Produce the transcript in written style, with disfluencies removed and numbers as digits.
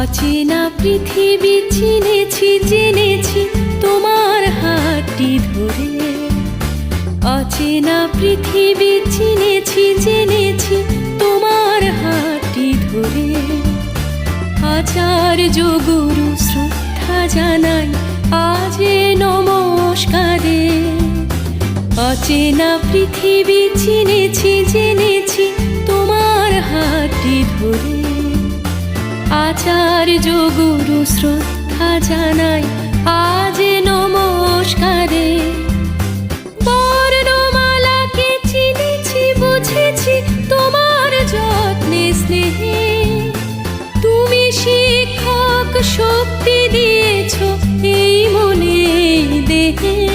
অচেনা পৃথিবী চিনেছি জেনেছি তোমার হাতটি ধরে। অচেনা পৃথিবী চিনেছি জেনেছি তোমার হাতটি ধরে। আচার্য গুরু শ্রদ্ধা জানাই আজ নমস্কারে। অচেনা পৃথিবী চিনেছি জেনেছি তোমার হাতটি ধরে। আচার্য গুরু শ্রদ্ধা জানাই আজ নমস্কারে। বর্ণমালাকে চিনেছি বুঝেছি তোমার যত্নে স্নেহে। তুমি শিক্ষক শক্তি দিয়েছ এই মনে দেহে।